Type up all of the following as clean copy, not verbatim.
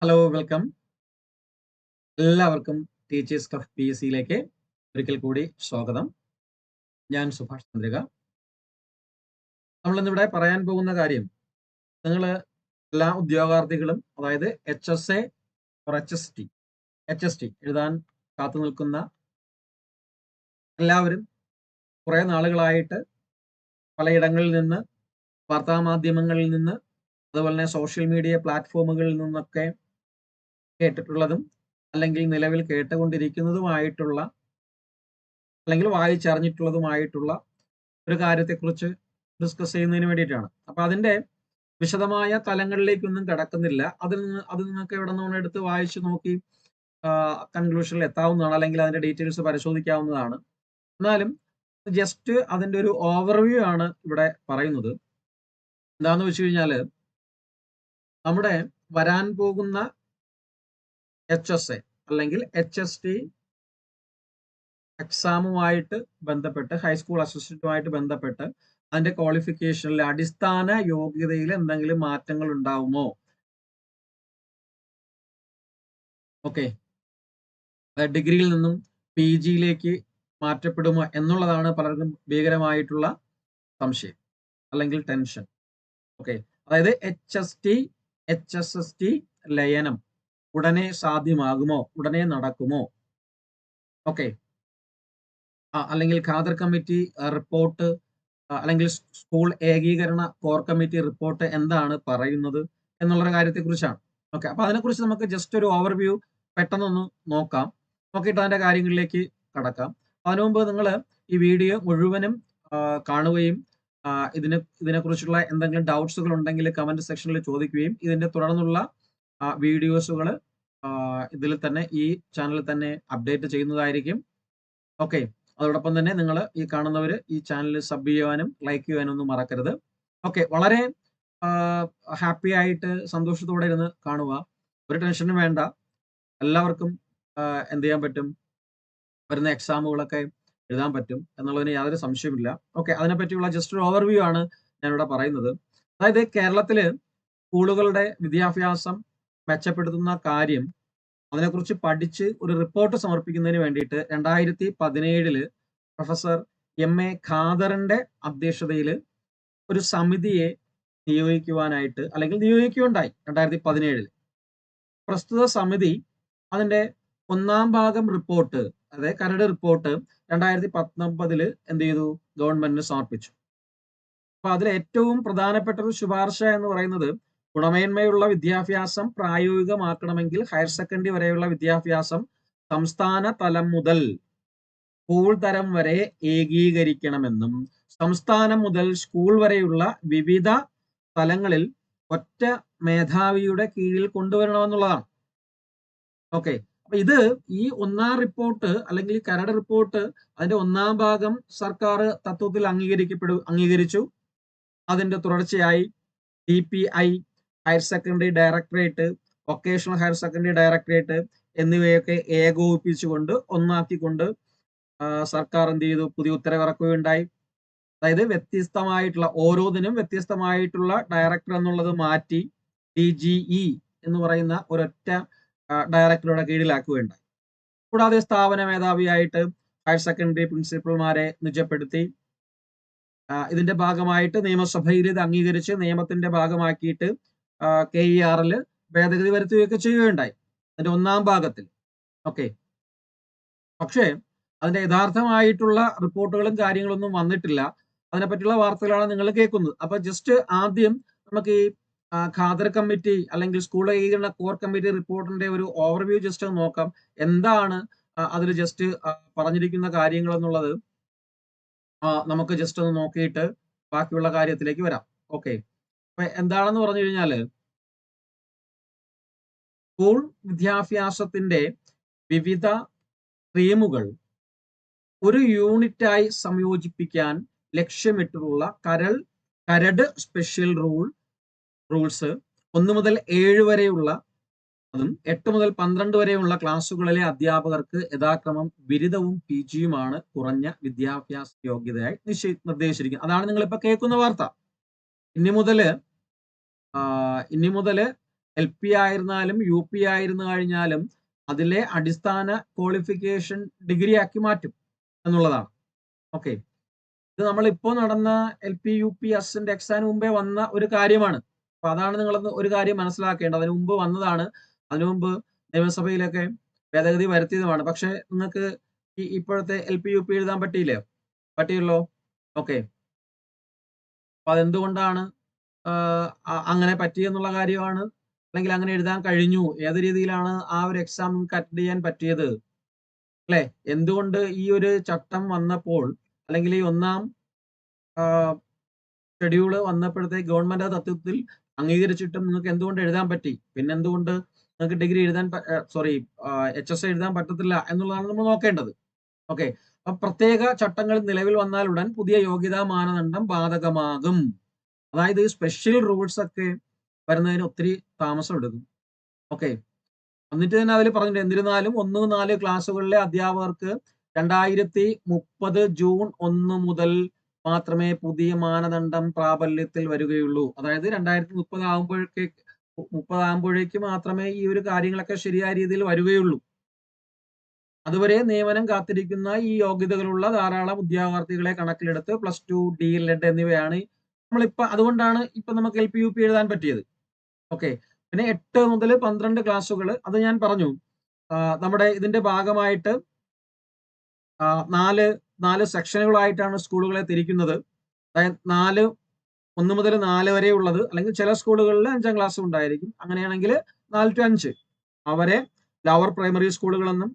Hello welcome. എല്ലാവർക്കും teachers club PSCയിലേക്ക് ഒരിക്കൽ കൂടി സ്വാഗതം. ഞാൻ സുഭാഷ് ചന്ദ്രിക. നമ്മളിന്നിവിടെ പറയാൻ പോകുന്ന കാര്യം, നിങ്ങൾ എല്ലാ ഉദ്യോഗാർത്ഥികളും, അതായത് HSA or HST എഴുതാൻ കാത്തു നിൽക്കുന്ന എല്ലാവരും കുറെ നാളുകളായിട്ട് പലയിടങ്ങളിൽ നിന്ന്, വാർത്താമാധ്യമങ്ങളിൽ നിന്ന്, അതുപോലെ തന്നെ സോഷ്യൽ മീഡിയ പ്ലാറ്റ്ഫോമുകളിൽ നിന്നൊക്കെ കേട്ടിട്ടുള്ളതും അല്ലെങ്കിൽ നിലവിൽ കേട്ടുകൊണ്ടിരിക്കുന്നതുമായിട്ടുള്ള അല്ലെങ്കിൽ വായിച്ചറിഞ്ഞിട്ടുള്ളതുമായിട്ടുള്ള ഒരു കാര്യത്തെക്കുറിച്ച് ഡിസ്കസ് ചെയ്യുന്നതിന് വേണ്ടിയിട്ടാണ്. അപ്പൊ അതിന്റെ വിശദമായ തലങ്ങളിലേക്കൊന്നും കടക്കുന്നില്ല. അത് നിങ്ങൾക്ക് ഇവിടെ നിന്ന് എടുത്ത് വായിച്ചു നോക്കി കൺക്ലൂഷനിൽ എത്താവുന്നതാണ്, അല്ലെങ്കിൽ അതിന്റെ ഡീറ്റെയിൽസ് പരിശോധിക്കാവുന്നതാണ്. എന്നാലും ജസ്റ്റ് അതിന്റെ ഒരു ഓവർവ്യൂ ആണ് ഇവിടെ പറയുന്നത്. എന്താന്ന് വെച്ച് കഴിഞ്ഞാല്, നമ്മുടെ വരാൻ പോകുന്ന HSA അല്ലെങ്കിൽ HST എക്സാമുമായിട്ട് ബന്ധപ്പെട്ട്, ഹൈസ്കൂൾ അസിസ്റ്റന്റുമായിട്ട് ബന്ധപ്പെട്ട് അതിന്റെ ക്വാളിഫിക്കേഷനിൽ അടിസ്ഥാന യോഗ്യതയിൽ എന്തെങ്കിലും മാറ്റങ്ങൾ ഉണ്ടാവുമോ? ഓക്കെ, ഡിഗ്രിയിൽ നിന്നും PGയിലേക്ക് മാറ്റപ്പെടുമോ എന്നുള്ളതാണ് പലർക്കും ഭീകരമായിട്ടുള്ള സംശയം അല്ലെങ്കിൽ ടെൻഷൻ. ഓക്കെ, അതായത് HST ലയനം ഉടനെ സാധ്യമാകുമോ, ഉടനെ നടക്കുമോ? ഓക്കെ, അല്ലെങ്കിൽ ഖാദർ കമ്മിറ്റി റിപ്പോർട്ട് അല്ലെങ്കിൽ സ്കൂൾ ഏകീകരണ കോർ കമ്മിറ്റി റിപ്പോർട്ട് എന്താണ് പറയുന്നത് എന്നുള്ളൊരു കാര്യത്തെക്കുറിച്ചാണ്. ഓക്കെ, അപ്പൊ അതിനെക്കുറിച്ച് നമുക്ക് ജസ്റ്റ് ഒരു ഓവർവ്യൂ പെട്ടെന്നൊന്ന് നോക്കാം. നോക്കിയിട്ട് അതിന്റെ കാര്യങ്ങളിലേക്ക് കടക്കാം. അതിനു മുമ്പ് നിങ്ങൾ ഈ വീഡിയോ മുഴുവനും കാണുകയും ഇതിനെക്കുറിച്ചുള്ള എന്തെങ്കിലും ഡൗട്ട്സുകൾ ഉണ്ടെങ്കിൽ കമന്റ് സെക്ഷനിൽ ചോദിക്കുകയും ഇതിന്റെ തുടർന്നുള്ള വീഡിയോസുകൾ ഇതിൽ തന്നെ, ഈ ചാനലിൽ തന്നെ അപ്ഡേറ്റ് ചെയ്യുന്നതായിരിക്കും. ഓക്കെ, അതോടൊപ്പം തന്നെ നിങ്ങൾ ഈ കാണുന്നവർ ഈ ചാനൽ സബ് ചെയ്യാനും ലൈക്ക് ചെയ്യാനും ഒന്നും മറക്കരുത്. ഓക്കെ, വളരെ ഹാപ്പി ആയിട്ട് സന്തോഷത്തോടെ ഇരുന്ന് കാണുക. ഒരു ടെൻഷനും വേണ്ട. എല്ലാവർക്കും എന്ത് ചെയ്യാൻ പറ്റും, വരുന്ന എക്സാമുകളൊക്കെ എഴുതാൻ പറ്റും എന്നുള്ളതിന് യാതൊരു സംശയമില്ല. ഓക്കെ, അതിനെപ്പറ്റിയുള്ള ജസ്റ്റ് ഒരു ഓവർവ്യൂ ആണ് ഞാനിവിടെ പറയുന്നത്. അതായത് കേരളത്തില് സ്കൂളുകളുടെ വിദ്യാഭ്യാസം മെച്ചപ്പെടുത്തുന്ന കാര്യം, അതിനെക്കുറിച്ച് പഠിച്ച് ഒരു റിപ്പോർട്ട് സമർപ്പിക്കുന്നതിന് വേണ്ടിയിട്ട് 2017 പ്രൊഫസർ MA ഖാദറിന്റെ അധ്യക്ഷതയിൽ ഒരു സമിതിയെ നിയോഗിക്കുവാനായിട്ട്, അല്ലെങ്കിൽ നിയോഗിക്കുകയുണ്ടായി 2017. പ്രസ്തുത സമിതി അതിന്റെ ഒന്നാം ഭാഗം റിപ്പോർട്ട്, അതായത് കരട് റിപ്പോർട്ട് 2019 എന്ത് ചെയ്തു, ഗവൺമെന്റിന് സമർപ്പിച്ചു. അപ്പൊ അതിൽ ഏറ്റവും പ്രധാനപ്പെട്ട ഒരു ശുപാർശ എന്ന് പറയുന്നത്, ഗുണമേന്മയുള്ള വിദ്യാഭ്യാസം പ്രായോഗികമാക്കണമെങ്കിൽ ഹയർ സെക്കൻഡറി വരെയുള്ള വിദ്യാഭ്യാസം സംസ്ഥാന തലം മുതൽ സ്കൂൾ തരം വരെ ഏകീകരിക്കണമെന്നും, സംസ്ഥാനം മുതൽ സ്കൂൾ വരെയുള്ള വിവിധ തലങ്ങളിൽ ഒറ്റ മേധാവിയുടെ കീഴിൽ കൊണ്ടുവരണമെന്നുള്ളതാണ്. ഓക്കെ, അപ്പൊ ഇത് ഈ ഒന്നാം റിപ്പോർട്ട് അല്ലെങ്കിൽ കരട് റിപ്പോർട്ട്, അതിന്റെ ഒന്നാം ഭാഗം സർക്കാർ തത്വത്തിൽ അംഗീകരിച്ചു. അതിന്റെ തുടർച്ചയായി DPI, higher secondary directorate, vocational higher secondary directorate എന്നിവയൊക്കെ ഏകോപിപ്പിച്ചുകൊണ്ട് ഒന്നാക്കിക്കൊണ്ട് സർക്കാർ എന്ത് ചെയ്തു, പുതിയ ഉത്തരവിറക്കുകയുണ്ടായി. അതായത് വ്യത്യസ്തമായിട്ടുള്ള, ഓരോന്നിനും വ്യത്യസ്തമായിട്ടുള്ള ഡയറക്ടർ എന്നുള്ളത് മാറ്റി DGE എന്ന് പറയുന്ന ഒരൊറ്റ ഡയറക്ടറുടെ കീഴിലാക്കുകയുണ്ടായി. കൂടാതെ സ്ഥാപന മേധാവിയായിട്ട് ഹയർ സെക്കൻഡറി പ്രിൻസിപ്പൽമാരെ നിജപ്പെടുത്തി. ഇതിന്റെ ഭാഗമായിട്ട് നിയമസഭയിൽ ഇത് അംഗീകരിച്ച് നിയമത്തിന്റെ ഭാഗമാക്കിയിട്ട് KER-ൽ ഭേദഗതി വരുത്തുകയൊക്കെ ചെയ്യുകയുണ്ടായി അതിന്റെ ഒന്നാം ഭാഗത്തിൽ. ഓക്കെ, പക്ഷേ അതിന്റെ യഥാർത്ഥമായിട്ടുള്ള റിപ്പോർട്ടുകളും കാര്യങ്ങളൊന്നും വന്നിട്ടില്ല. അതിനെപ്പറ്റിയുള്ള വാർത്തകളാണ് നിങ്ങൾ കേൾക്കുന്നത്. അപ്പൊ ജസ്റ്റ് ആദ്യം നമുക്ക് ഈ ഖാദർ കമ്മിറ്റി അല്ലെങ്കിൽ സ്കൂൾ ഏകീകരണ കോർ കമ്മിറ്റി റിപ്പോർട്ടിന്റെ ഒരു ഓവർവ്യൂ ജസ്റ്റ് നോക്കാം. എന്താണ് അതിൽ ജസ്റ്റ് പറഞ്ഞിരിക്കുന്ന കാര്യങ്ങൾ എന്നുള്ളത് നമുക്ക് ജസ്റ്റ് ഒന്ന് നോക്കിയിട്ട് ബാക്കിയുള്ള കാര്യത്തിലേക്ക് വരാം. ഓക്കെ, അപ്പൊ എന്താണെന്ന് പറഞ്ഞു കഴിഞ്ഞാല്, സ്കൂൾ വിദ്യാഭ്യാസത്തിന്റെ വിവിധ സ്ട്രീമുകൾ ഒരു യൂണിറ്റായി സംയോജിപ്പിക്കാൻ ലക്ഷ്യമിട്ടുള്ള കരട് സ്പെഷ്യൽ റൂൾസ് 1 മുതൽ 7 വരെയുള്ള, അതും 8 മുതൽ 12 വരെയുള്ള ക്ലാസ്സുകളിലെ അധ്യാപകർക്ക് യഥാക്രമം ബിരുദവും PGയുമാണ് കുറഞ്ഞ വിദ്യാഭ്യാസ യോഗ്യതയായി നിർദ്ദേശിച്ചിരിക്കുന്നത്. അതാണ് നിങ്ങളിപ്പോ കേൾക്കുന്ന വാർത്ത. ഇനി മുതല് LP ആയിരുന്നാലും UP ആയിരുന്നു കഴിഞ്ഞാലും അതിലെ അടിസ്ഥാന ക്വാളിഫിക്കേഷൻ ഡിഗ്രി ആക്കി മാറ്റും എന്നുള്ളതാണ്. ഓക്കെ, ഇത് നമ്മളിപ്പോ നടന്ന LP UP അസിസ്റ്റന്റ് എക്സാമിന് മുമ്പേ വന്ന ഒരു കാര്യമാണ്. അപ്പൊ അതാണ് നിങ്ങൾ ഒരു കാര്യം മനസ്സിലാക്കേണ്ടത്. അതിനു മുമ്പ് വന്നതാണ്. അതിനു മുമ്പ് നിയമസഭയിലൊക്കെ ഭേദഗതി വരുത്തിയതുമാണ്. പക്ഷെ നിങ്ങൾക്ക് ഈ ഇപ്പോഴത്തെ LP UP എഴുതാൻ പറ്റിയില്ലേ? പറ്റിയല്ലോ. ഓക്കെ, അപ്പൊ അതെന്തുകൊണ്ടാണ് അങ്ങനെ പറ്റിയെന്നുള്ള കാര്യമാണ്, അല്ലെങ്കിൽ അങ്ങനെ എഴുതാൻ കഴിഞ്ഞു, ഏത് രീതിയിലാണ് ആ ഒരു എക്സാം നിങ്ങൾക്ക് അറ്റൻഡ് ചെയ്യാൻ പറ്റിയത്, അല്ലെ? എന്തുകൊണ്ട് ഈ ഒരു ചട്ടം വന്നപ്പോൾ, അല്ലെങ്കിൽ ഈ ഒന്നാം ഷെഡ്യൂള് വന്നപ്പോഴത്തേക്ക് ഗവൺമെന്റ് തത്വത്തിൽ അംഗീകരിച്ചിട്ടും നിങ്ങൾക്ക് എന്തുകൊണ്ട് എഴുതാൻ പറ്റി? പിന്നെ എന്തുകൊണ്ട് നിങ്ങൾക്ക് ഡിഗ്രി എഴുതാൻ HSA എഴുതാൻ പറ്റത്തില്ല എന്നുള്ളതാണ് നമ്മൾ നോക്കേണ്ടത്. ഓക്കെ, അപ്പൊ പ്രത്യേക ചട്ടങ്ങൾ നിലവിൽ വന്നാലുടൻ പുതിയ യോഗ്യതാ മാനദണ്ഡം ബാധകമാകും. അതായത് സ്പെഷ്യൽ റൂൾസ് ഒക്കെ വരുന്നതിന് ഒത്തിരി താമസം എടുക്കും. ഓക്കെ, എന്നിട്ട് തന്നെ അതിൽ പറഞ്ഞിട്ടുണ്ട്, എന്നിരുന്നാലും 1-4 ക്ലാസ്സുകളിലെ അധ്യാപകർക്ക് 2030 ജൂൺ 1 മുതൽ മാത്രമേ പുതിയ മാനദണ്ഡം പ്രാബല്യത്തിൽ വരികയുള്ളൂ. അതായത് 2030 ആകുമ്പോഴേക്ക് മാത്രമേ ഈ ഒരു കാര്യങ്ങളൊക്കെ ശരിയായ രീതിയിൽ വരികയുള്ളൂ. അതുവരെ നിയമനം കാത്തിരിക്കുന്ന ഈ യോഗ്യതകളുള്ള ധാരാളം ഉദ്യോഗാർത്ഥികളെ കണക്കിലെടുത്ത് +2, DLED എന്നിവയാണ് അതുകൊണ്ടാണ് ഇപ്പൊ നമുക്ക് LP UP എഴുതാൻ പറ്റിയത്. ഓക്കെ, പിന്നെ 8 മുതൽ 12 ക്ലാസ്സുകൾ, അത് ഞാൻ പറഞ്ഞു, നമ്മുടെ ഇതിന്റെ ഭാഗമായിട്ട് 4 സെക്ഷനുകളായിട്ടാണ് സ്കൂളുകളെ തിരിക്കുന്നത്. അതായത് 1 മുതൽ 4 വരെ ഉള്ളത്, അല്ലെങ്കിൽ ചില സ്കൂളുകളിൽ 5ാം ക്ലാസ് ഉണ്ടായിരിക്കും. അങ്ങനെയാണെങ്കിൽ 4 to 5 അവരെ ലോവർ പ്രൈമറി സ്കൂളുകളെന്നും,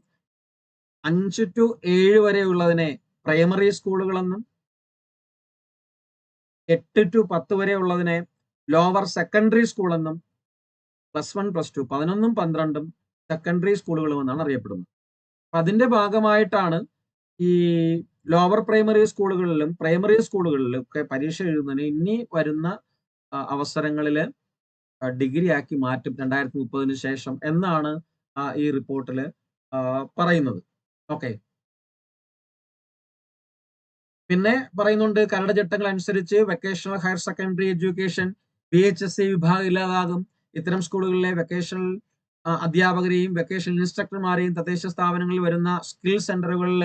5 to 7 വരെ ഉള്ളതിനെ പ്രൈമറി സ്കൂളുകളെന്നും, 8 to 10 വരെ ഉള്ളതിനെ ലോവർ സെക്കൻഡറി സ്കൂൾ എന്നും, +1 +2 11ഉം 12ഉം സെക്കൻഡറി സ്കൂളുകളും എന്നാണ് അറിയപ്പെടുന്നത്. അപ്പൊ അതിന്റെ ഭാഗമായിട്ടാണ് ഈ ലോവർ പ്രൈമറി സ്കൂളുകളിലും പ്രൈമറി സ്കൂളുകളിലും ഒക്കെ പരീക്ഷ എഴുതുന്നതിന് ഇനി വരുന്ന അവസരങ്ങളിൽ ഡിഗ്രി ആക്കി മാറ്റും 2030 ശേഷം എന്നാണ് ഈ റിപ്പോർട്ടിൽ പറയുന്നത്. ഓക്കെ, പിന്നെ പറയുന്നുണ്ട്, കരട് ചട്ടങ്ങൾ അനുസരിച്ച് vocational higher secondary education VHSE വിഭാഗം ഇല്ലാതാകും. ഇത്തരം സ്കൂളുകളിലെ വൊക്കേഷണൽ അധ്യാപകരെയും വൊക്കേഷണൽ ഇൻസ്ട്രക്ടർമാരെയും തദ്ദേശ സ്ഥാപനങ്ങളിൽ വരുന്ന സ്കിൽ സെന്ററുകളിൽ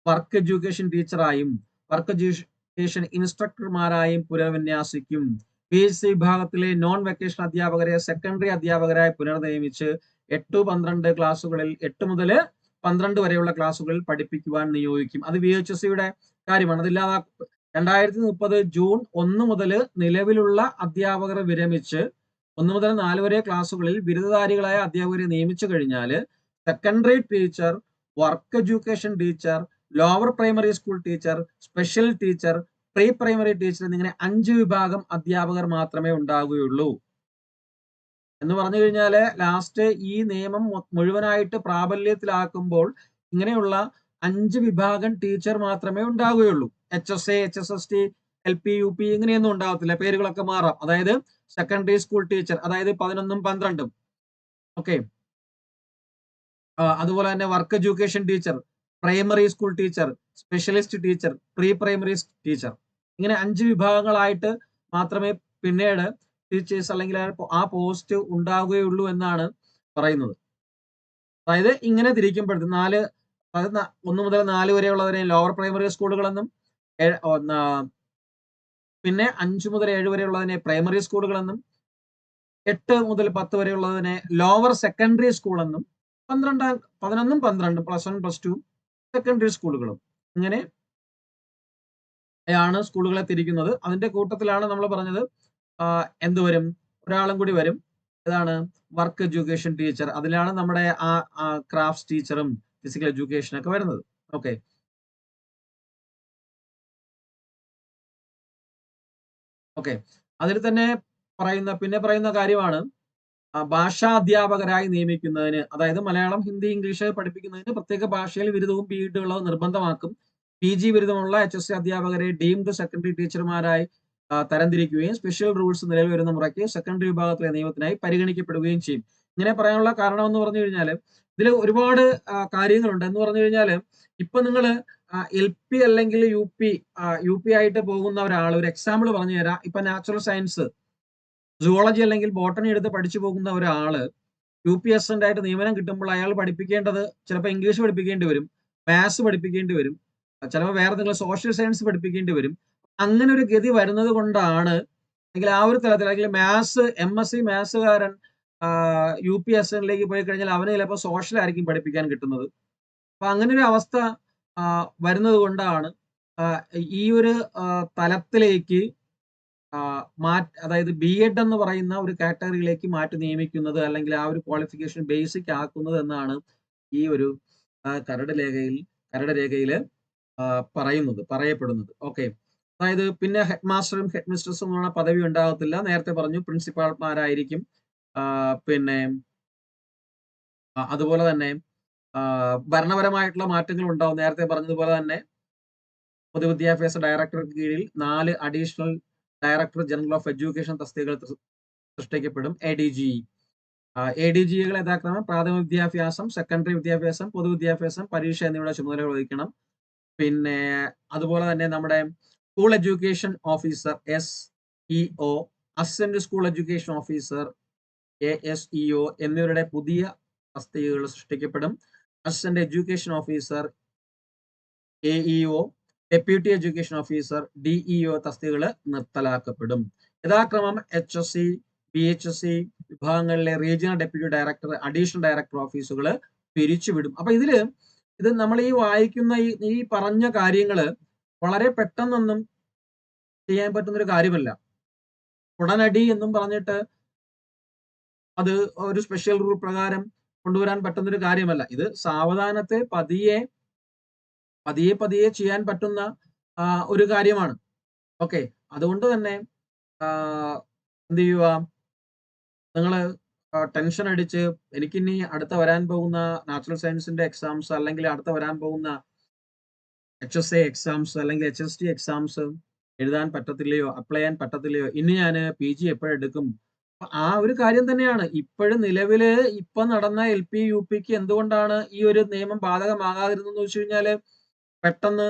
വർക്ക് എഡ്യൂക്കേഷൻ ടീച്ചറായും വർക്ക് എഡ്യൂക്കേഷൻ ഇൻസ്ട്രക്ടർമാരായും പുനർവിന്യാസിക്കും. VHSE വിഭാഗത്തിലെ നോൺ വൊക്കേഷണൽ അധ്യാപകരെ സെക്കൻഡറി അധ്യാപകരായി പുനർനിയമിച്ച് 8-12 ക്ലാസ്സുകളിൽ 8 മുതൽ 12 വരെയുള്ള ക്ലാസ്സുകളിൽ പഠിപ്പിക്കുവാൻ നിയോഗിക്കും. അത് VHSEയുടെ കാര്യമാണ്. അതില്ലാതെ 2030 ജൂൺ 1 മുതൽ നിലവിലുള്ള അധ്യാപകരെ വിരമിച്ച് 1 മുതൽ 4 വരെ ക്ലാസ്സുകളിൽ ബിരുദധാരികളായ അധ്യാപകരെ നിയമിച്ചു കഴിഞ്ഞാൽ secondary teacher, work education teacher, lower primary school teacher, special teacher, pre primary teacher എന്നിങ്ങനെ 5 വിഭാഗം അധ്യാപകർ മാത്രമേ ഉണ്ടാവുകയുള്ളൂ. എന്ന് പറഞ്ഞു കഴിഞ്ഞാല് ലാസ്റ്റ് ഈ നിയമം മുഴുവനായിട്ട് പ്രാബല്യത്തിലാക്കുമ്പോൾ ഇങ്ങനെയുള്ള 5 വിഭാഗം ടീച്ചർ മാത്രമേ ഉണ്ടാവുകയുള്ളൂ. HSA, HSST, LP UP ഇങ്ങനെയൊന്നും ഉണ്ടാവത്തില്ല. പേരുകളൊക്കെ മാറാം. അതായത് സെക്കൻഡറി സ്കൂൾ ടീച്ചർ, അതായത് 11ഉം 12ഉം. ഓക്കെ, അതുപോലെ തന്നെ work education teacher, primary school teacher, specialist teacher, pre primary teacher, ഇങ്ങനെ 5 വിഭാഗങ്ങളായിട്ട് മാത്രമേ പിന്നീട് ടീച്ചേഴ്സ് അല്ലെങ്കിൽ ആ പോസ്റ്റ് ഉണ്ടാവുകയുള്ളൂ എന്നാണ് പറയുന്നത്. അതായത് ഇങ്ങനെ തിരിക്കുമ്പോഴത്തേക്ക് 1 മുതൽ 4 വരെയുള്ളതിനെ ലോവർ പ്രൈമറി സ്കൂളുകളെന്നും, പിന്നെ 5 മുതൽ 7 വരെയുള്ളതിനെ പ്രൈമറി സ്കൂളുകളെന്നും, 8 മുതൽ 10 വരെയുള്ളതിനെ ലോവർ സെക്കൻഡറി സ്കൂൾ എന്നും, 11ഉം 12ഉം +1 +2 സെക്കൻഡറി സ്കൂളുകളും, ഇങ്ങനെ യാണ് സ്കൂളുകളെ തിരിക്കുന്നത്. അതിന്റെ കൂട്ടത്തിലാണ് നമ്മൾ പറഞ്ഞത് എന്ത് വരും, ഒരാളും കൂടി വരും. ഇതാണ് വർക്ക് എഡ്യൂക്കേഷൻ ടീച്ചർ. അതിലാണ് നമ്മുടെ ക്രാഫ്റ്റ്സ് ടീച്ചറും ഫിസിക്കൽ എഡ്യൂക്കേഷൻ ഒക്കെ വരുന്നത്. ഓക്കെ, അതിൽ തന്നെ പറയുന്ന കാര്യമാണ് ഭാഷാ അധ്യാപകരായി നിയമിക്കുന്നതിന്, അതായത് മലയാളം, ഹിന്ദി, ഇംഗ്ലീഷ് പഠിപ്പിക്കുന്നതിന് പ്രത്യേക ഭാഷയിൽ ബിരുദവും PhD നിർബന്ധമാക്കും. PG ബിരുദമുള്ള HSC അധ്യാപകരെ ഡീംഡ് സെക്കൻഡറി ടീച്ചർമാരായി തരംതിരിക്കുകയും സ്പെഷ്യൽ റൂൾസ് നിലവിൽ വരുന്ന മുറയ്ക്ക് സെക്കൻഡറി വിഭാഗത്തിലെ നിയമത്തിനായി പരിഗണിക്കപ്പെടുകയും ചെയ്യും. ഇങ്ങനെ പറയാനുള്ള കാരണം എന്ന് പറഞ്ഞു കഴിഞ്ഞാൽ ഇതിൽ ഒരുപാട് കാര്യങ്ങളുണ്ട്. എന്ന് പറഞ്ഞു കഴിഞ്ഞാൽ ഇപ്പൊ നിങ്ങൾ LP അല്ലെങ്കിൽ UP ആയിട്ട് പോകുന്ന ഒരാൾ, ഒരു എക്സാമ്പിൾ പറഞ്ഞു തരാം. ഇപ്പൊ നാച്ചുറൽ സയൻസ് സുവോളജി അല്ലെങ്കിൽ ബോട്ടണി എടുത്ത് പഠിച്ചു പോകുന്ന ഒരാള് UPSC ആയിട്ട് നിയമനം കിട്ടുമ്പോൾ അയാൾ പഠിപ്പിക്കേണ്ടത് ചിലപ്പോൾ ഇംഗ്ലീഷ് പഠിപ്പിക്കേണ്ടി വരും, മാത്സ് പഠിപ്പിക്കേണ്ടി വരും, ചിലപ്പോൾ വേറെ എന്തെങ്കിലും സോഷ്യൽ സയൻസ് പഠിപ്പിക്കേണ്ടി വരും. അങ്ങനെ ഒരു ഗതി വരുന്നത് കൊണ്ടാണ്, അല്ലെങ്കിൽ ആ ഒരു തലത്തിൽ, അല്ലെങ്കിൽ മാത്സ് MSc മാത്സുകാരൻ UPSC പോയി കഴിഞ്ഞാൽ അവന് ചിലപ്പോൾ സോഷ്യൽ ആയിരിക്കും പഠിപ്പിക്കാൻ കിട്ടുന്നത്. അപ്പൊ അങ്ങനെ ഒരു അവസ്ഥ വരുന്നത് കൊണ്ടാണ് ഈ ഒരു തലത്തിലേക്ക് അതായത് BEd എന്ന് പറയുന്ന ഒരു കാറ്റഗറിയിലേക്ക് മാറ്റി നിയമിക്കുന്നത്, അല്ലെങ്കിൽ ആ ഒരു ക്വാളിഫിക്കേഷൻ ബേസിക് ആക്കുന്നത് എന്നാണ് ഈ ഒരു കരട് രേഖയിൽ പറയപ്പെടുന്നത്. ഓക്കെ. അതായത് പിന്നെ ഹെഡ് മാസ്റ്ററും ഹെഡ് മിസ്ട്രസും എന്നുള്ള പദവി ഉണ്ടാകത്തില്ല. നേരത്തെ പറഞ്ഞു പ്രിൻസിപ്പാൾമാരായിരിക്കും. പിന്നെ അതുപോലെ തന്നെ ഭരണപരമായിട്ടുള്ള മാറ്റങ്ങൾ ഉണ്ടാവും. നേരത്തെ പറഞ്ഞതുപോലെ തന്നെ പൊതുവിദ്യാഭ്യാസ ഡയറക്ടർക്ക് കീഴിൽ 4 additional director general of education തസ്തികകൾ സൃഷ്ടിക്കപ്പെടും. ADGകൾ യഥാക്രമം പ്രാഥമിക വിദ്യാഭ്യാസം, സെക്കൻഡറി വിദ്യാഭ്യാസം, പൊതുവിദ്യാഭ്യാസം, പരീക്ഷ എന്നിവയുടെ ചുമതലകൾ വഹിക്കണം. പിന്നെ അതുപോലെ തന്നെ നമ്മുടെ school education officer SEO, assistant school education officer ASEO എന്നിവരുടെ പുതിയ തസ്തികകൾ സൃഷ്ടിക്കപ്പെടും. Assistant education officer AEO, deputy education officer DEO തസ്തികകൾ നിർത്തലാക്കപ്പെടും. യഥാക്രമം HSC, BHSC വിഭാഗങ്ങളിലെ regional deputy director, additional director ഓഫീസുകൾ പിരിച്ചുവിടും. അപ്പൊ ഇത് നമ്മൾ ഈ വായിക്കുന്ന ഈ പറഞ്ഞ കാര്യങ്ങള് വളരെ പെട്ടെന്നൊന്നും ചെയ്യാൻ പറ്റുന്ന ഒരു കാര്യമല്ല. ഉടനടി എന്നും പറഞ്ഞിട്ട് അത് ഒരു സ്പെഷ്യൽ റൂൾ പ്രകാരം കൊണ്ടുവരാൻ പറ്റുന്ന ഒരു കാര്യമല്ല. ഇത് സാവധാനത്തെ പതിയെ ചെയ്യാൻ പറ്റുന്ന ഒരു കാര്യമാണ്. ഓക്കെ. അതുകൊണ്ട് തന്നെ എന്ത് ചെയ്യുക, നിങ്ങള് ടെൻഷൻ അടിച്ച് എനിക്കിനി അടുത്ത വരാൻ പോകുന്ന നാച്ചുറൽ സയൻസിന്റെ എക്സാംസ്, അല്ലെങ്കിൽ അടുത്ത വരാൻ പോകുന്ന HSA എക്സാംസ് അല്ലെങ്കിൽ HST എക്സാംസ് എഴുതാൻ പറ്റത്തില്ലയോ, അപ്ലൈ ചെയ്യാൻ പറ്റത്തില്ലയോ, ഇനി ഞാൻ PG എപ്പോഴെടുക്കും? ആ ഒരു കാര്യം തന്നെയാണ് ഇപ്പോഴും നിലവില് ഇപ്പൊ നടന്ന LP UPക്ക് എന്തുകൊണ്ടാണ് ഈ ഒരു നിയമം ബാധകമാകാതിരുന്നെന്ന് വെച്ച് കഴിഞ്ഞാല്, പെട്ടെന്ന്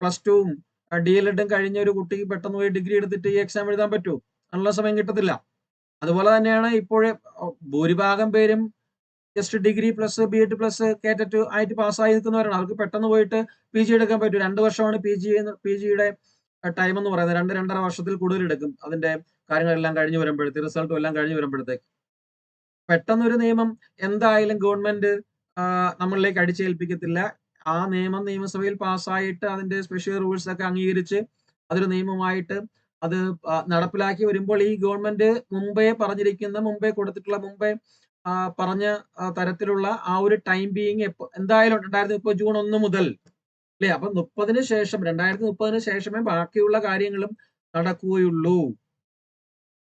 +2ഉം DLEDും കഴിഞ്ഞ ഒരു കുട്ടിക്ക് പെട്ടെന്ന് പോയി ഡിഗ്രി എടുത്തിട്ട് ഈ എക്സാം എഴുതാൻ പറ്റുമോ? നല്ല സമയം കിട്ടത്തില്ല. അതുപോലെ തന്നെയാണ് ഇപ്പോഴേ ഭൂരിഭാഗം പേരും just degree plus BEd plus KTET ആയിട്ട് പാസ്സായി നിൽക്കുന്നവരാണ്. അവർക്ക് പെട്ടെന്ന് പോയിട്ട് PG എടുക്കാൻ പറ്റും. 2 വർഷമാണ് PGയുടെ ടൈം എന്ന് പറയുന്നത്. 2-2.5 വർഷത്തിൽ കൂടുതൽ എടുക്കും അതിന്റെ കാര്യങ്ങളെല്ലാം കഴിഞ്ഞ് വരുമ്പോഴത്തേക്ക്, റിസൾട്ടും എല്ലാം കഴിഞ്ഞ് വരുമ്പോഴത്തേക്ക്. പെട്ടെന്നൊരു നിയമം എന്തായാലും ഗവൺമെന്റ് നമ്മളിലേക്ക് അടിച്ചേൽപ്പിക്കത്തില്ല. ആ നിയമം നിയമസഭയിൽ പാസ്സായിട്ട് അതിന്റെ സ്പെഷ്യൽ റൂൾസ് ഒക്കെ അംഗീകരിച്ച് അതൊരു നിയമമായിട്ട് അത് നടപ്പിലാക്കി വരുമ്പോൾ ഈ ഗവൺമെന്റ് മുമ്പേ കൊടുത്തിട്ടുള്ള പറഞ്ഞ തരത്തിലുള്ള ആ ഒരു ടൈം ബീയിങ് എന്തായാലും ഉണ്ടായിരുന്നു. ഇപ്പൊ ജൂൺ 1 മുതൽ അല്ലെ? അപ്പൊ 2030 ശേഷമേ ബാക്കിയുള്ള കാര്യങ്ങളും നടക്കുകയുള്ളൂ.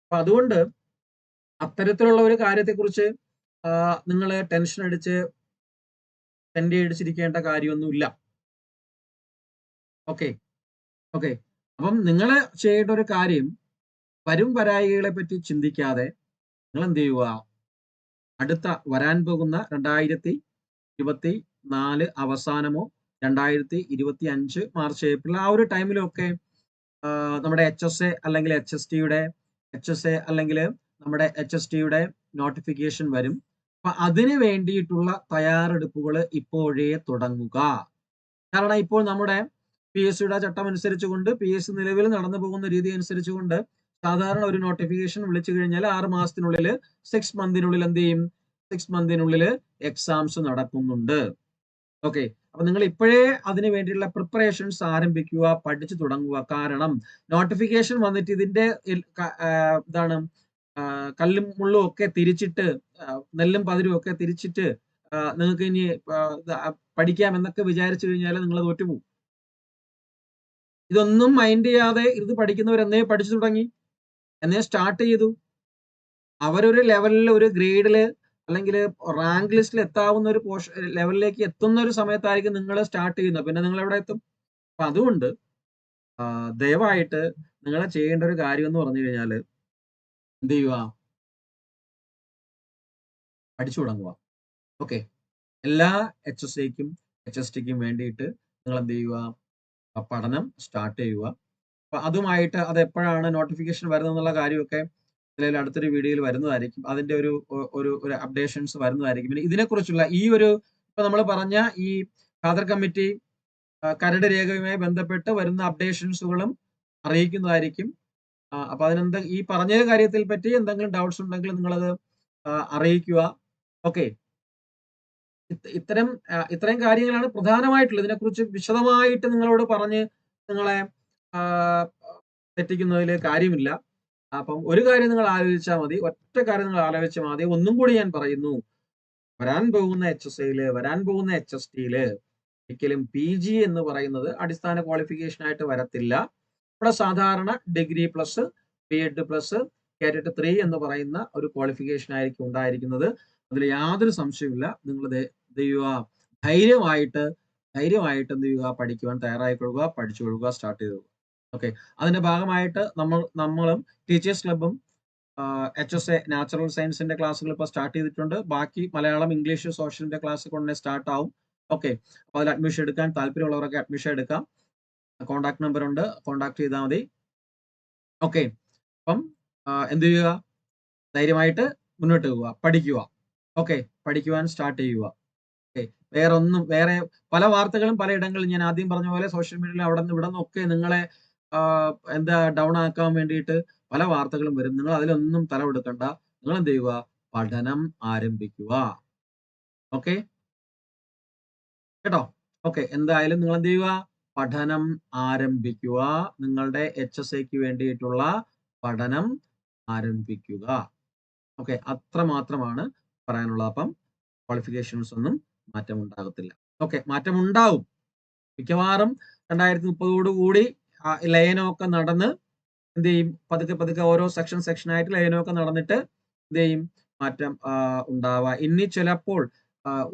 അപ്പൊ അതുകൊണ്ട് അത്തരത്തിലുള്ള ഒരു കാര്യത്തെക്കുറിച്ച് നിങ്ങൾ ടെൻഷൻ അടിച്ചിരിക്കേണ്ട കാര്യമൊന്നുമില്ല. ഓക്കെ. അപ്പം നിങ്ങൾ ചെയ്യേണ്ട ഒരു കാര്യം, വരും വരായികളെ പറ്റി ചിന്തിക്കാതെ നിങ്ങൾ എന്ത് ചെയ്യുക, അടുത്ത വരാൻ പോകുന്ന 2024 അവസാനമോ 2025 മാർച്ച് ഏപ്രിൽ ആ ഒരു ടൈമിലൊക്കെ നമ്മുടെ HSA അല്ലെങ്കിൽ നമ്മുടെ HSTയുടെ നോട്ടിഫിക്കേഷൻ വരും. അപ്പൊ അതിന് വേണ്ടിയിട്ടുള്ള തയ്യാറെടുപ്പുകൾ ഇപ്പോഴേ തുടങ്ങുക. കാരണം ഇപ്പോൾ നമ്മുടെ PSCയുടെ ചട്ടം അനുസരിച്ചുകൊണ്ട്, PSC നിലവിൽ നടന്നു പോകുന്ന രീതി അനുസരിച്ചുകൊണ്ട് സാധാരണ ഒരു നോട്ടിഫിക്കേഷൻ വിളിച്ചു കഴിഞ്ഞാൽ 6 മാസത്തിനുള്ളിൽ 6 മന്തിനുള്ളിൽ എന്ത് ചെയ്യും? 6 മന്തിനുള്ളിൽ എക്സാംസ് നടക്കുന്നുണ്ട്. ഓക്കെ. അപ്പൊ നിങ്ങൾ ഇപ്പോഴേ അതിന് വേണ്ടിയുള്ള പ്രിപ്പറേഷൻസ് ആരംഭിക്കുക, പഠിച്ചു തുടങ്ങുക. കാരണം നോട്ടിഫിക്കേഷൻ വന്നിട്ട് ഇതിന്റെ കല്ലും മുള്ളും ഒക്കെ തിരിച്ചിട്ട്, നെല്ലും പതിരും ഒക്കെ തിരിച്ചിട്ട് നിങ്ങൾക്ക് ഇനി പഠിക്കാം എന്നൊക്കെ വിചാരിച്ചു കഴിഞ്ഞാൽ നിങ്ങൾ തോറ്റുപോകും. ഇതൊന്നും മൈൻഡ് ചെയ്യാതെ ഇത് പഠിക്കുന്നവർ എന്നേ പഠിച്ചു തുടങ്ങി, എന്നേ സ്റ്റാർട്ട് ചെയ്തു. അവരൊരു ലെവലിൽ, ഒരു ഗ്രേഡില് അല്ലെങ്കിൽ റാങ്ക് ലിസ്റ്റിൽ എത്താവുന്ന ഒരു ലെവലിലേക്ക് എത്തുന്ന ഒരു സമയത്തായിരിക്കും നിങ്ങൾ സ്റ്റാർട്ട് ചെയ്യുന്നത്. പിന്നെ നിങ്ങൾ എവിടെ എത്തും? അപ്പൊ അതുകൊണ്ട് ദയവായിട്ട് നിങ്ങൾ ചെയ്യേണ്ട ഒരു കാര്യം എന്ന് പറഞ്ഞു കഴിഞ്ഞാല് എന്ത് ചെയ്യുക, പഠിച്ചു തുടങ്ങുക. ഓക്കെ. എല്ലാ HSAക്കും HSTക്കും വേണ്ടിയിട്ട് നിങ്ങൾ എന്ത് ചെയ്യുക, പഠനം സ്റ്റാർട്ട് ചെയ്യുക. അപ്പൊ അതുമായിട്ട് അത് എപ്പോഴാണ് നോട്ടിഫിക്കേഷൻ വരുന്നത് എന്നുള്ള കാര്യമൊക്കെ ഇതിൽ അടുത്തൊരു വീഡിയോയിൽ വരുന്നതായിരിക്കും. അതിന്റെ ഒരു അപ്ഡേഷൻസ് വരുന്നതായിരിക്കും. പിന്നെ ഇതിനെക്കുറിച്ചുള്ള ഈ ഒരു ഇപ്പൊ നമ്മൾ പറഞ്ഞ ഈ ഖാദർ കമ്മിറ്റി കരട് രേഖയുമായി ബന്ധപ്പെട്ട് വരുന്ന അപ്ഡേഷൻസുകളും അറിയിക്കുന്നതായിരിക്കും. അപ്പൊ അതിനെന്താ ഈ പറഞ്ഞ കാര്യത്തിൽ പറ്റി എന്തെങ്കിലും ഡൗട്ട്സ് ഉണ്ടെങ്കിൽ നിങ്ങളത് അറിയിക്കുക. ഓക്കെ, ഇത്രയും കാര്യങ്ങളാണ് പ്രധാനമായിട്ടുള്ളത്. ഇതിനെക്കുറിച്ച് വിശദമായിട്ട് നിങ്ങളോട് പറഞ്ഞ് നിങ്ങളെ തെറ്റിക്കുന്നതിൽ കാര്യമില്ല. അപ്പം ഒരു കാര്യം നിങ്ങൾ ആലോചിച്ചാൽ മതി, ഒറ്റ കാര്യം നിങ്ങൾ ആലോചിച്ചാൽ മതി. ഒന്നും കൂടി ഞാൻ പറയുന്നു, വരാൻ പോകുന്ന HSIയില്, വരാൻ പോകുന്ന HSTയില് ഒരിക്കലും PG എന്ന് പറയുന്നത് അടിസ്ഥാന ക്വാളിഫിക്കേഷൻ ആയിട്ട് വരത്തില്ല. ഇവിടെ സാധാരണ degree plus B.Ed plus KTET 3 എന്ന് പറയുന്ന ഒരു ക്വാളിഫിക്കേഷൻ ആയിരിക്കും ഉണ്ടായിരിക്കുന്നത്. അതിൽ യാതൊരു സംശയമില്ല. നിങ്ങൾ ചെയ്യുക, ധൈര്യമായിട്ട് എന്ത് ചെയ്യുക, പഠിക്കുവാൻ തയ്യാറായിക്കൊള്ളുക, പഠിച്ചു കൊള്ളുക, സ്റ്റാർട്ട് ചെയ്തു. ഓക്കെ, അതിന്റെ ഭാഗമായിട്ട് നമ്മളും ടീച്ചേഴ്സ് ക്ലബും HSA നാച്ചുറൽ സയൻസിന്റെ ക്ലാസ്സുകൾ ഇപ്പോൾ സ്റ്റാർട്ട് ചെയ്തിട്ടുണ്ട്. ബാക്കി മലയാളം, ഇംഗ്ലീഷ്, സോഷ്യലിന്റെ ക്ലാസ് ഉടനെ സ്റ്റാർട്ട് ആവും. ഓക്കെ, അപ്പോൾ അതിൽ അഡ്മിഷൻ എടുക്കാൻ താല്പര്യമുള്ളവരൊക്കെ അഡ്മിഷൻ എടുക്കാം. കോൺടാക്ട് നമ്പർ ഉണ്ട്, കോൺടാക്ട് ചെയ്താൽ മതി. ഓക്കെ, അപ്പം എന്ത് ചെയ്യുക, ധൈര്യമായിട്ട് മുന്നോട്ട് പോവുക, പഠിക്കുക. ഓക്കെ, പഠിക്കുവാൻ സ്റ്റാർട്ട് ചെയ്യുക. ഓക്കെ, വേറെ പല വാർത്തകളും പലയിടങ്ങളിലും ഞാൻ ആദ്യം പറഞ്ഞ പോലെ സോഷ്യൽ മീഡിയയിൽ അവിടെ നിന്ന് ഇവിടെ നിന്നൊക്കെ നിങ്ങളെ എന്താ ഡൗൺ ആക്കാൻ വേണ്ടിയിട്ട് പല വാർത്തകളും വരും. നിങ്ങൾ അതിലൊന്നും തലവെടുക്കണ്ട. നിങ്ങൾ എന്ത് ചെയ്യുക, പഠനം ആരംഭിക്കുക. ഓക്കെ കേട്ടോ. ഓക്കെ, എന്തായാലും നിങ്ങൾ എന്ത് ചെയ്യുക, പഠനം ആരംഭിക്കുക. നിങ്ങളുടെ HSIക്ക് വേണ്ടിയിട്ടുള്ള പഠനം ആരംഭിക്കുക. ഓക്കെ, അത്ര മാത്രമാണ് പറയാനുള്ളത്. അപ്പം ക്വാളിഫിക്കേഷൻസ് ഒന്നും മാറ്റം ഉണ്ടാകത്തില്ല. ഓക്കെ, മാറ്റം ഉണ്ടാവും. മിക്കവാറും 2030 കൂടി ലയനമൊക്കെ നടന്ന് എന്ത് ചെയ്യും, പതുക്കെ ഓരോ സെക്ഷൻ ആയിട്ട് ലയനമൊക്കെ നടന്നിട്ട് എന്ത് ചെയ്യും, മാറ്റം ഉണ്ടാവുക. ഇനി ചിലപ്പോൾ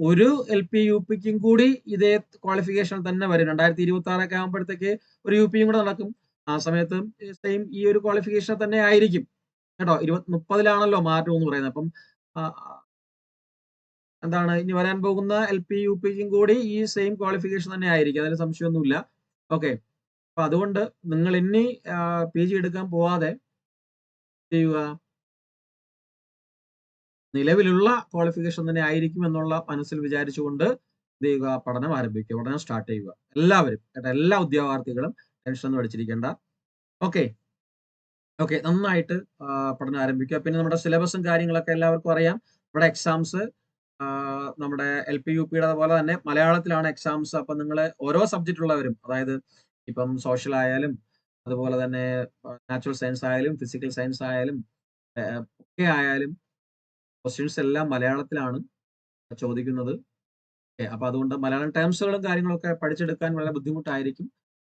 ഒരു LP UPക്കും കൂടി ഇതേ ക്വാളിഫിക്കേഷൻ തന്നെ വരും. 2026 ഒക്കെ ആകുമ്പോഴത്തേക്ക് ഒരു UPയും കൂടെ നടക്കും. ആ സമയത്ത് സെയിം ഈ ഒരു ക്വാളിഫിക്കേഷൻ തന്നെ ആയിരിക്കും കേട്ടോ. 2030 മാറ്റം എന്ന് പറയുന്നത്. അപ്പം എന്താണ്, ഇനി വരാൻ പോകുന്ന LP UPക്കും കൂടി ഈ സെയിം ക്വാളിഫിക്കേഷൻ തന്നെ ആയിരിക്കും, അതിൽ സംശയമൊന്നുമില്ല. ഓക്കെ, അപ്പൊ അതുകൊണ്ട് നിങ്ങൾ ഇനി PG എടുക്കാൻ പോവാതെ ചെയ്യുക, നിലവിലുള്ള ക്വാളിഫിക്കേഷൻ തന്നെ ആയിരിക്കും എന്നുള്ള മനസ്സിൽ വിചാരിച്ചുകൊണ്ട് എന്ത് ചെയ്യുക, പഠനം ആരംഭിക്കുക, പഠനം സ്റ്റാർട്ട് ചെയ്യുക. എല്ലാവരും കേട്ടോ, എല്ലാ ഉദ്യോഗാർത്ഥികളും ടെൻഷൻ ഒന്നും അടിച്ചിരിക്കേണ്ട. ഓക്കെ, നന്നായിട്ട് പഠനം ആരംഭിക്കുക. പിന്നെ നമ്മുടെ സിലബസും കാര്യങ്ങളൊക്കെ എല്ലാവർക്കും അറിയാം. നമ്മുടെ എക്സാംസ് നമ്മുടെ LP UPയുടെ പോലെ തന്നെ മലയാളത്തിലാണ് എക്സാംസ്. അപ്പൊ നിങ്ങൾ ഓരോ സബ്ജക്റ്റ് ഉള്ളവരും, അതായത് ഇപ്പം സോഷ്യൽ ആയാലും അതുപോലെ തന്നെ നാച്ചുറൽ സയൻസ് ആയാലും ഫിസിക്കൽ സയൻസ് ആയാലും ഒക്കെ ആയാലും ക്വസ്റ്റ്യൻസ് എല്ലാം മലയാളത്തിലാണ് ചോദിക്കുന്നത്. അപ്പൊ അതുകൊണ്ട് മലയാളം ടേംസുകളും കാര്യങ്ങളൊക്കെ പഠിച്ചെടുക്കാൻ വളരെ ബുദ്ധിമുട്ടായിരിക്കും.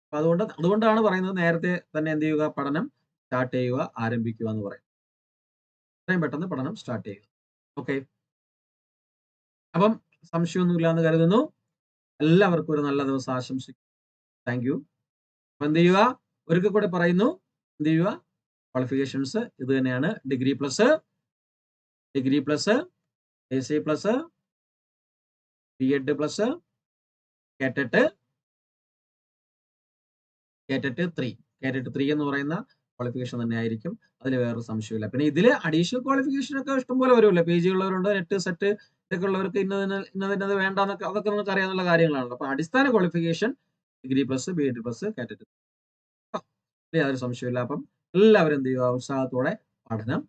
അപ്പൊ അതുകൊണ്ടാണ് പറയുന്നത് നേരത്തെ തന്നെ എന്ത് ചെയ്യുക, പഠനം സ്റ്റാർട്ട് ചെയ്യുക, ആരംഭിക്കുക എന്ന് പറയും. എത്രയും പെട്ടെന്ന് പഠനം സ്റ്റാർട്ട് ചെയ്യുക. ഓക്കെ, അപ്പം സംശയമൊന്നുമില്ല എന്ന് കരുതുന്നു. എല്ലാവർക്കും ഒരു നല്ല ദിവസം ആശംസിക്കുന്നു. Thank you. അപ്പൊ എന്ത് ചെയ്യുക, ഒരിക്കൽ കൂടെ പറയുന്നു, എന്ത് ചെയ്യുക, ക്വാളിഫിക്കേഷൻസ് ഇത് തന്നെയാണ്. Degree plus AC plus B.Ed plus KTET 3 എന്ന് പറയുന്ന ക്വാളിഫിക്കേഷൻ തന്നെ ആയിരിക്കും. അതിൽ വേറൊരു സംശയമില്ല. പിന്നെ ഇതിൽ അഡീഷണൽ ക്വാളിഫിക്കേഷൻ ഒക്കെ ഇഷ്ടംപോലെ വരുമല്ലോ. PG ഉള്ളവരുണ്ട്, നെറ്റ് സെറ്റ് ഇതൊക്കെ ഉള്ളവർക്ക് ഇന്നത് വേണ്ടെന്നൊക്കെ അതൊക്കെ നമുക്ക് അറിയാവുന്ന കാര്യങ്ങളാണല്ലോ. അപ്പൊ അടിസ്ഥാന qualification degree plus B.Ed plus KTET, യാതൊരു സംശയമില്ല. അപ്പം എല്ലാവരും എന്ത് ചെയ്യുക, ഉത്സാഹത്തോടെ പഠനം.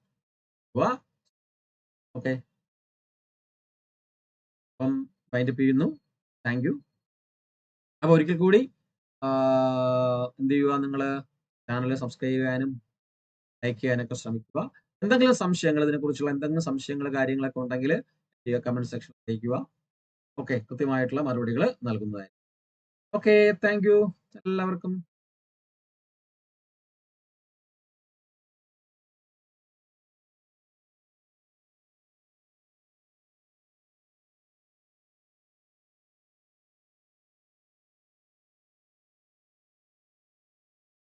ഓക്കെ, അപ്പം വൈൻഡപ്പ് ചെയ്യുന്നു. Thank you. അപ്പൊ ഒരിക്കൽ കൂടി എന്ത് ചെയ്യുക, നിങ്ങൾ ചാനൽ സബ്സ്ക്രൈബ് ചെയ്യാനും ലൈക്ക് ചെയ്യാനൊക്കെ ശ്രമിക്കുക. എന്തെങ്കിലും സംശയങ്ങൾ, ഇതിനെക്കുറിച്ചുള്ള എന്തെങ്കിലും സംശയങ്ങൾ കാര്യങ്ങളൊക്കെ ഉണ്ടെങ്കിൽ കമന്റ് സെക്ഷനിൽ അറിയിക്കുക. ഓക്കെ, കൃത്യമായിട്ടുള്ള മറുപടികൾ നൽകുന്നതായിരിക്കും. ഓക്കെ, താങ്ക് യു എല്ലാവർക്കും.